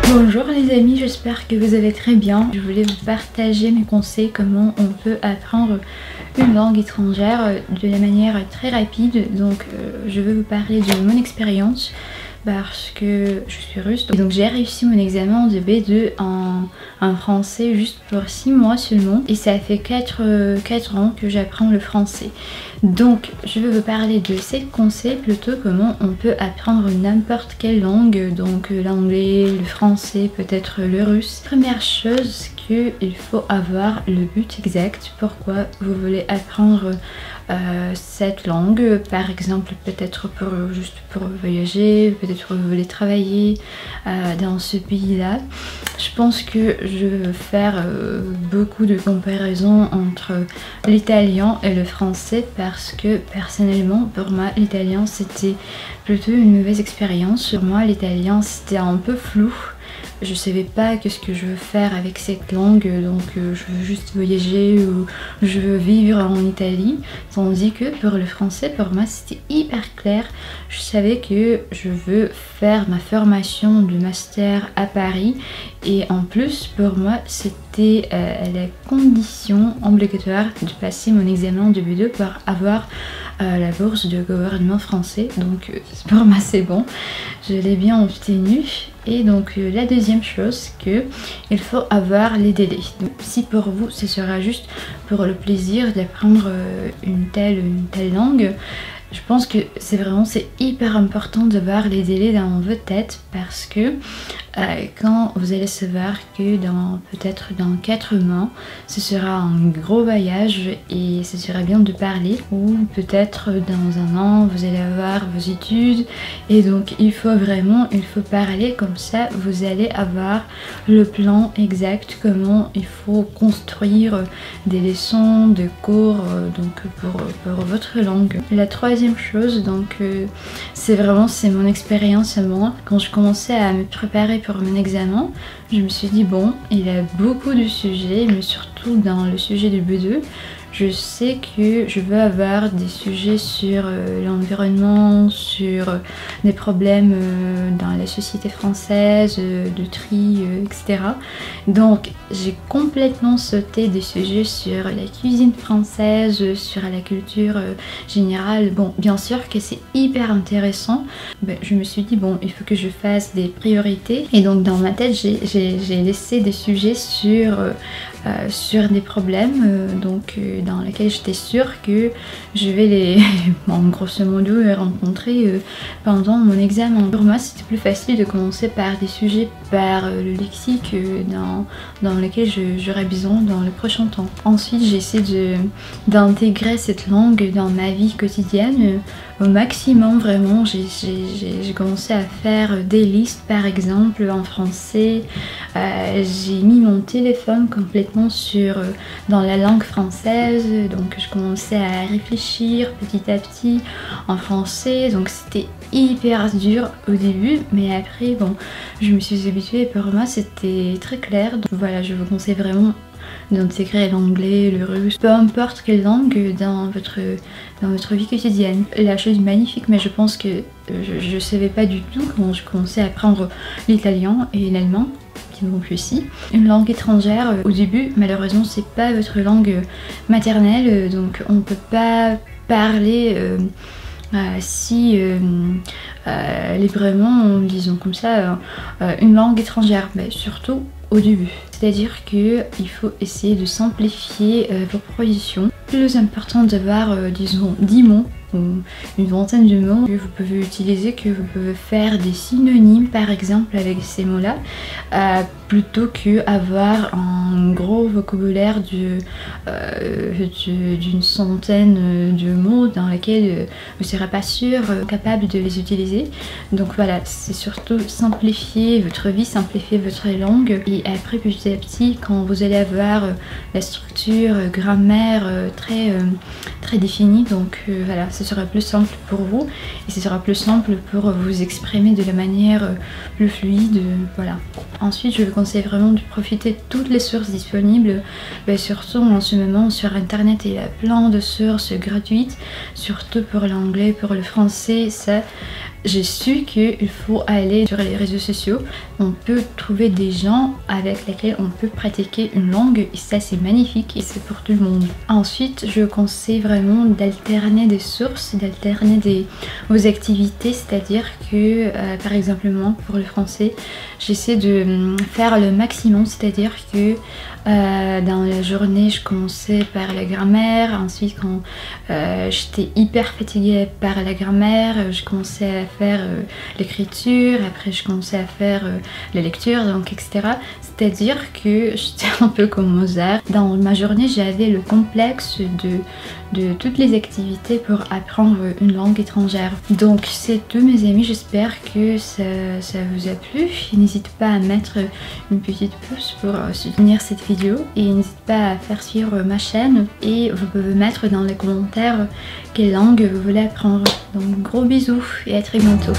Bonjour les amis, j'espère que vous allez très bien. Je voulais vous partager mes conseils comment on peut apprendre une langue étrangère de la manière très rapide. Donc je vais vous parler de mon expérience parce que je suis russe. Et donc j'ai réussi mon examen de B2 en français juste pour 6 mois seulement. Et ça fait 4 ans que j'apprends le français. Donc je vais vous parler de 7 conseils plutôt comment on peut apprendre n'importe quelle langue. Donc l'anglais, le français, peut-être le russe. Première chose qu'il faut avoir le but exact. Pourquoi vous voulez apprendre cette langue, par exemple peut-être juste pour voyager, peut-être vous voulez travailler dans ce pays-là. Je pense que je vais faire beaucoup de comparaisons entre l'italien et le français parce que personnellement pour moi l'italien c'était plutôt une mauvaise expérience. Pour moi l'italien c'était un peu flou. Je savais pas qu'est-ce que je veux faire avec cette langue, donc je veux juste voyager ou je veux vivre en Italie. Tandis que pour le français, pour moi c'était hyper clair. Je savais que je veux faire ma formation de master à Paris et en plus pour moi c'était la condition obligatoire de passer mon examen de B2 pour avoir la bourse de gouvernement français. Donc pour moi c'est bon, je l'ai bien obtenu. Et donc la deuxième chose que il faut avoir les délais. Donc, si pour vous ce sera juste pour le plaisir d'apprendre une telle langue, je pense que c'est hyper important de voir les délais dans votre tête parce que quand vous allez savoir que peut-être dans 4 mois ce sera un gros voyage et ce sera bien de parler, ou peut-être dans un an vous allez avoir vos études et donc il faut parler, comme ça vous allez avoir le plan exact comment il faut construire des leçons, des cours donc pour votre langue. La troisième chose, donc c'est mon expérience à moi. Quand je commençais à me préparer pour mon examen, je me suis dit bon, il y a beaucoup de sujets, mais surtout dans le sujet du B2, je sais que je veux avoir des sujets sur l'environnement, sur des problèmes dans la société française, de tri, etc. Donc j'ai complètement sauté des sujets sur la cuisine française, sur la culture générale. Bon, bien sûr que c'est hyper intéressant. Ben, je me suis dit bon, il faut que je fasse des priorités. Et donc dans ma tête, j'ai laissé des sujets sur des problèmes dans lesquels j'étais sûre que je vais les grosso modo rencontrer pendant mon examen. Pour moi c'était plus facile de commencer par des sujets par le lexique dans lequel j'aurai besoin dans le prochain temps. Ensuite j'essaie d'intégrer cette langue dans ma vie quotidienne au maximum. Vraiment j'ai commencé à faire des listes par exemple en français. J'ai mis mon téléphone complètement dans la langue française, donc je commençais à réfléchir petit à petit en français, donc c'était hyper dur au début, mais après bon, je me suis habituée et pour moi c'était très clair. Donc voilà, je vous conseille vraiment d'intégrer l'anglais, le russe, peu importe quelle langue dans votre vie quotidienne. La chose magnifique, mais je pense que je savais pas du tout quand je commençais à apprendre l'italien et l'allemand, donc aussi une langue étrangère. Au début malheureusement c'est pas votre langue maternelle, donc on peut pas parler si librement, disons comme ça, une langue étrangère, mais surtout au début. C'est-à-dire qu'il faut essayer de simplifier vos propositions. Plus important d'avoir disons 10 mots ou une vingtaine de mots que vous pouvez utiliser, que vous pouvez faire des synonymes par exemple avec ces mots là, plutôt que avoir un gros vocabulaire d'une centaine de mots dans lesquels vous ne serez pas sûr capable de les utiliser. Donc voilà, c'est surtout simplifier votre vie, simplifier votre langue, et après petit à petit quand vous allez avoir la structure, grammaire très définie, donc voilà, ce sera plus simple pour vous et ce sera plus simple pour vous exprimer de la manière plus fluide. Voilà. Ensuite je vais conseille vraiment de profiter de toutes les sources disponibles. Surtout en ce moment sur internet, il y a plein de sources gratuites, surtout pour l'anglais, pour le français. Ça, j'ai su qu'il faut aller sur les réseaux sociaux. On peut trouver des gens avec lesquels on peut pratiquer une langue et ça c'est magnifique et c'est pour tout le monde. Ensuite, je conseille vraiment d'alterner des sources, d'alterner vos activités, c'est-à-dire que par exemple moi pour le français, j'essaie de faire le maximum, c'est-à-dire que dans la journée je commençais par la grammaire, ensuite quand j'étais hyper fatiguée par la grammaire, je commençais à faire l'écriture, après je commençais à faire la lecture, donc etc. C'est-à-dire que j'étais un peu comme Mozart. Dans ma journée j'avais le complexe de toutes les activités pour apprendre une langue étrangère. Donc c'est tout mes amis, j'espère que ça vous a plu. N'hésitez pas à mettre une petite pouce pour soutenir cette vidéo et n'hésitez pas à faire suivre ma chaîne et vous pouvez mettre dans les commentaires quelle langue vous voulez apprendre. Donc gros bisous et à très bientôt.